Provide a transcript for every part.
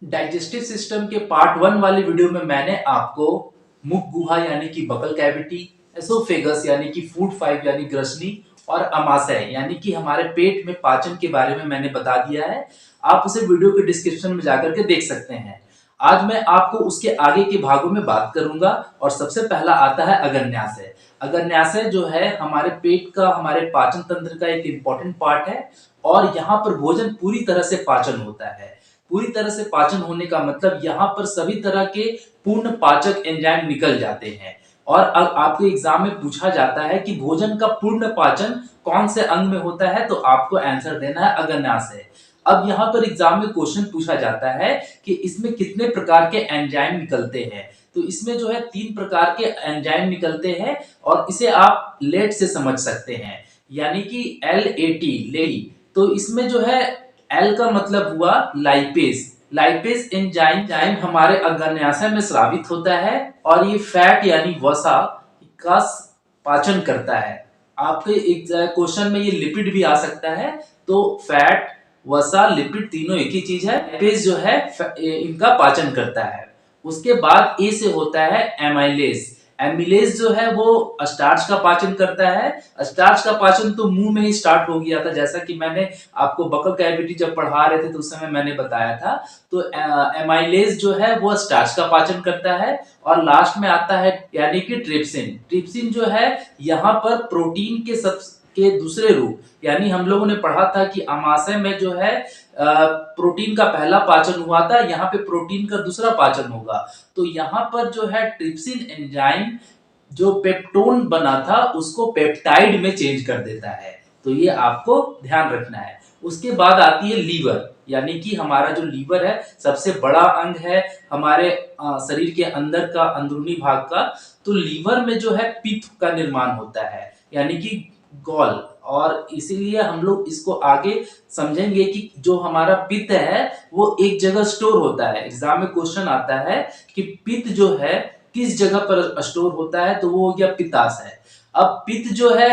Digestive system के part 1 वाले video में मैंने आपको मुख गुहा यानी कि बकल कैविटी, एसोफेगस यानी कि फूड पाइप यानी ग्रसनी और अमाशय यानी कि हमारे पेट में पाचन के बारे में मैंने बता दिया है। आप उसे वीडियो के डिस्क्रिप्शन में जाकर के देख सकते हैं। आज मैं आपको उसके आगे के भागों में बात करूंगा और सबसे पहला आता है अगन्याशय। अगन्याशय जो है हमारे पेट का, हमारे पाचन तंत्र का एक इंपॉर्टेंट पार्ट है और यहाँ पर भोजन पूरी तरह से पाचन होता है। पूरी तरह से पाचन होने का मतलब यहाँ पर सभी तरह के पूर्ण पाचक एंजाइम निकल जाते हैं। और अब आपके एग्जाम में पूछा जाता है कि भोजन का पूर्ण पाचन कौन से अंग में होता है, तो आपको आंसर देना है अगन्याशय। अब यहाँ पर एग्जाम में क्वेश्चन पूछा जाता है कि इसमें कितने प्रकार के एंजाइम निकलते हैं। तो इसमें जो है 3 प्रकार के एंजाइम निकलते हैं और इसे आप लेट से समझ सकते हैं, यानी कि LAT लेई। तो इसमें जो है एल का मतलब हुआ लाइपेज। लाइपेज एंजाइम हमारे अग्नाशय में स्रावित होता है और ये फैट यानी वसा का पाचन करता है। आपके एक क्वेश्चन में ये लिपिड भी आ सकता है। तो फैट, वसा, लिपिड तीनों एक ही चीज है। लाइपेज जो है इनका पाचन करता है। उसके बाद ए से होता है एमाइलेज। एमिलेज जो है वो स्टार्च का पाचन करता है। स्टार्च का पाचन तो मुंह में ही स्टार्ट हो गया था, जैसा कि मैंने आपको बकल कैविटी जब पढ़ा रहे थे तो उस समय मैंने बताया था। तो एमाइलेज जो है वो स्टार्च का पाचन करता है। और लास्ट में आता है यानी कि ट्रिप्सिन। ट्रिप्सिन जो है यहाँ पर प्रोटीन के दूसरे रूप, यानी हम लोगों ने पढ़ा था कि अमाशय में जो है प्रोटीन का पहला पाचन हुआ था, यहाँ पे प्रोटीन का दूसरा पाचन होगा। तो यहाँ पर जो है ट्रिप्सिन एंजाइम जो पेप्टोन बना था उसको पेप्टाइड में चेंज कर देता है। तो ये आपको ध्यान रखना है। उसके बाद आती है लीवर, यानी कि हमारा जो लीवर है सबसे बड़ा अंग है हमारे शरीर के अंदर का, अंदरूनी भाग का। तो लीवर में जो है पित्त का निर्माण होता है, यानी कि गॉल। और इसीलिए हम लोग इसको आगे समझेंगे कि जो हमारा पित्त है वो एक जगह स्टोर होता है। एग्जाम में क्वेश्चन आता है कि पित्त जो है किस जगह पर स्टोर होता है, तो वो हो गया पित्ताशय। अब पित्त जो है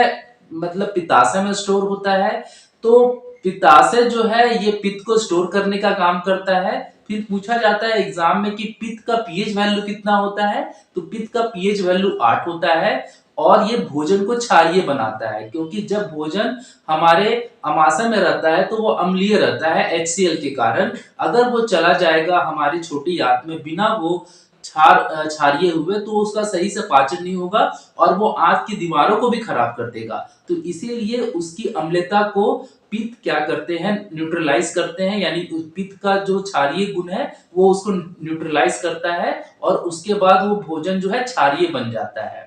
मतलब पित्ताशय में स्टोर होता है। तो पित्ताशय जो है ये पित्त को स्टोर करने का काम करता है। फिर पूछा जाता है एग्जाम में कि पित्त का पीएच वैल्यू कितना होता है, तो पित्त का पीएच वैल्यू 8 होता है। और ये भोजन को क्षारीय बनाता है, क्योंकि जब भोजन हमारे अमाशय में रहता है तो वो अम्लीय रहता है HCl के कारण। अगर वो चला जाएगा हमारी छोटी आंत में बिना वो क्षारीय हुए, तो उसका सही से पाचन नहीं होगा और वो आंत की दीवारों को भी खराब कर देगा। तो इसीलिए उसकी अम्लता को पित्त क्या करते हैं, न्यूट्रलाइज करते हैं। यानी पित्त का जो क्षारीय गुण है वो उसको न्यूट्रलाइज करता है और उसके बाद वो भोजन जो है क्षारीय बन जाता है।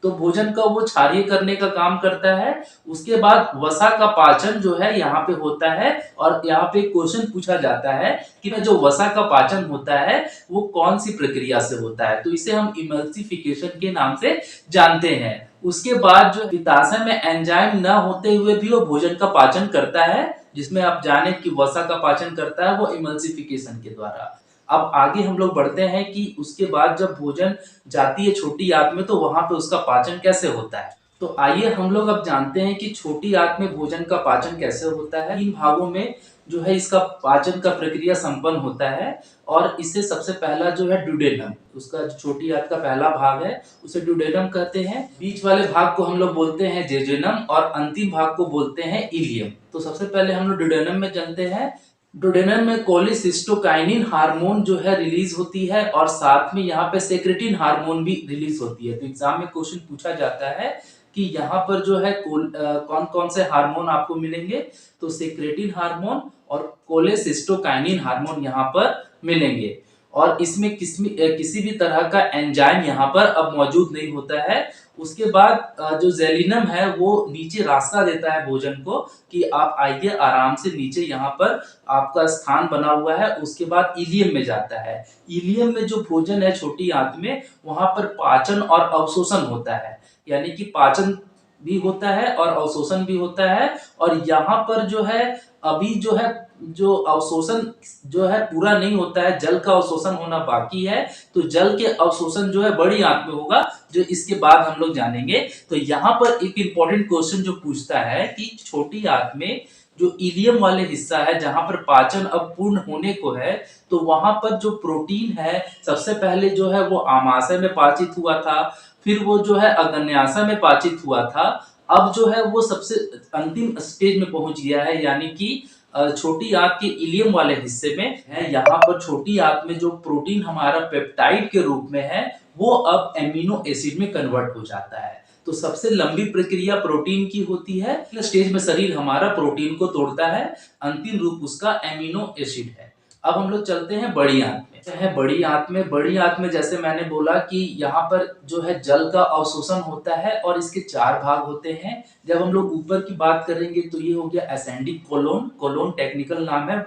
तो भोजन का वो क्षारीय करने का काम करता है। उसके बाद वसा का पाचन जो है यहाँ पे होता है। और यहाँ पे क्वेश्चन पूछा जाता है कि जो वसा का पाचन होता है वो कौन सी प्रक्रिया से होता है, तो इसे हम इमल्सिफिकेशन के नाम से जानते हैं। उसके बाद जो पित्ताशय में एंजाइम न होते हुए भी वो भोजन का पाचन करता है, जिसमें आप जाने कि वसा का पाचन करता है वो इमल्सिफिकेशन के द्वारा। अब आगे हम लोग बढ़ते हैं कि उसके बाद जब भोजन जाती है छोटी आंत में तो वहां पे उसका पाचन कैसे होता है। तो आइए हम लोग अब जानते हैं कि छोटी आंत में भोजन का पाचन कैसे होता है। इन भागों में जो है इसका पाचन का प्रक्रिया संपन्न होता है। और इससे सबसे पहला जो है ड्यूडेनम, उसका छोटी आंत का पहला भाग है उसे ड्यूडेनम कहते हैं। बीच वाले भाग को हम लोग बोलते हैं जेजुनम और अंतिम भाग को बोलते हैं इलियम। तो सबसे पहले हम लोग ड्यूडेनम में चलते हैं। डोडेनम में कोलिसिस्टोकाइनिन हार्मोन जो है रिलीज होती है और साथ में यहाँ पे सेक्रेटिन हार्मोन भी रिलीज होती है। तो एग्जाम में क्वेश्चन पूछा जाता है कि यहाँ पर जो है कौन कौन से हार्मोन आपको मिलेंगे, तो सेक्रेटिन हार्मोन और कोलेसिस्टोकाइनिन हार्मोन यहाँ पर मिलेंगे। और इसमें किसी भी तरह का एंजाइम यहाँ पर अब मौजूद नहीं होता है। उसके बाद जो जेलिनम है वो नीचे रास्ता देता है भोजन को कि आप आइए आराम से नीचे, यहाँ पर आपका स्थान बना हुआ है। उसके बाद इलियम में जाता है। इलियम में जो भोजन है छोटी आंत में, वहां पर पाचन और अवशोषण होता है, यानी कि पाचन भी होता है और अवशोषण भी होता है। और यहाँ पर जो है अभी जो है जो अवशोषण जो है पूरा नहीं होता है, जल का अवशोषण होना बाकी है। तो जल के अवशोषण जो है बड़ी आंत में होगा, जो इसके बाद हम लोग जानेंगे। तो यहाँ पर एक इंपॉर्टेंट क्वेश्चन जो पूछता है कि छोटी आंत में जो इलियम वाले हिस्सा है जहां पर पाचन अब पूर्ण होने को है, तो वहां पर जो प्रोटीन है सबसे पहले जो है वो आमाशय में पाचित हुआ था, फिर वो जो है अग्न्याशय में पाचित हुआ था। अब जो है वो सबसे अंतिम स्टेज में पहुंच गया है, यानी कि छोटी आंत के इलियम वाले हिस्से में है। यहाँ पर छोटी आंत में जो प्रोटीन हमारा पेप्टाइड के रूप में है वो अब एमिनो एसिड में कन्वर्ट हो जाता है। तो सबसे लंबी प्रक्रिया प्रोटीन की होती है। स्टेज में शरीर हमारा प्रोटीन को तोड़ता है, अंतिम रूप उसका एमिनो एसिड है। अब हम लोग चलते हैं बड़ी आंत में। है बड़ी आंत में जैसे मैंने बोला कि यहाँ पर जो है जल का अवशोषण होता है और इसके 4 भाग होते हैं। जब हम लोग ऊपर की बात करेंगे तो ये हो गया असेंडिंग कोलोन, कोलोन टेक्निकल नाम है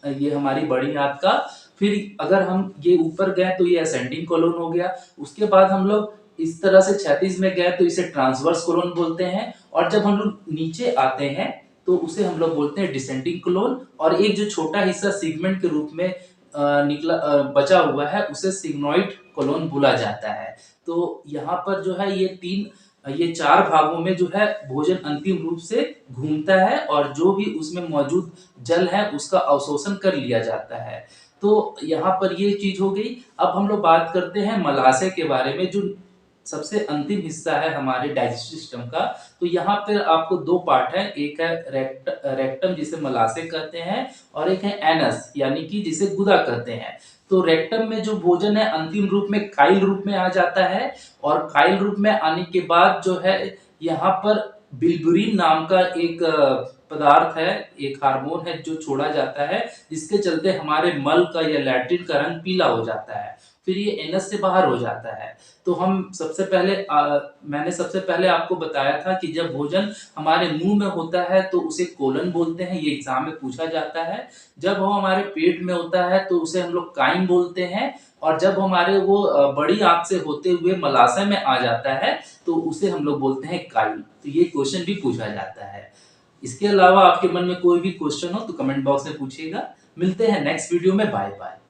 ये हमारी बड़ी आंत का। फिर अगर हम ये ऊपर गए तो ये असेंडिंग कोलोन हो गया। उसके बाद हम लोग इस तरह से क्षैतिज में गए तो इसे ट्रांसवर्स कोलोन बोलते हैं, और जब हम लोग नीचे आते हैं तो उसे हम लोग बोलते हैं डिसेंडिंग कोलोन। और एक जो छोटा हिस्सा सिगमेंट के रूप में बचा हुआ है उसे सिग्मोइड कोलोन बोला जाता है। तो यहाँ पर जो है ये 4 भागों में जो है भोजन अंतिम रूप से घूमता है और जो भी उसमें मौजूद जल है उसका अवशोषण कर लिया जाता है। तो यहाँ पर ये चीज हो गई। अब हम लोग बात करते हैं मलाशय के बारे में, जो सबसे अंतिम हिस्सा है हमारे डाइजेस्टिव सिस्टम का। तो यहाँ पर आपको 2 पार्ट है, एक है रेक्टम जिसे मलाशय कहते हैं, और एक है एनस यानी कि जिसे गुदा कहते हैं। तो रेक्टम में जो भोजन है अंतिम रूप में काइल रूप में आ जाता है, और काइल रूप में आने के बाद जो है यहाँ पर बिल्बुरीन नाम का एक पदार्थ है, एक हार्मोन है जो छोड़ा जाता है, जिसके चलते हमारे मल का या लैट्रिन का रंग पीला हो जाता है। फिर ये एनस से बाहर हो जाता है। तो मैंने सबसे पहले आपको बताया था कि जब भोजन हमारे मुंह में होता है तो उसे कोलन बोलते हैं, ये एग्जाम में पूछा जाता है। जब वो हमारे पेट में होता है तो उसे हम लोग काइम बोलते हैं, और जब हमारे वो बड़ी आंत से होते हुए मलाशय में आ जाता है तो उसे हम लोग बोलते हैं काइल। तो ये क्वेश्चन भी पूछा जाता है। इसके अलावा आपके मन में कोई भी क्वेश्चन हो तो कमेंट बॉक्स में पूछिएगा। मिलते हैं नेक्स्ट वीडियो में। Bye bye.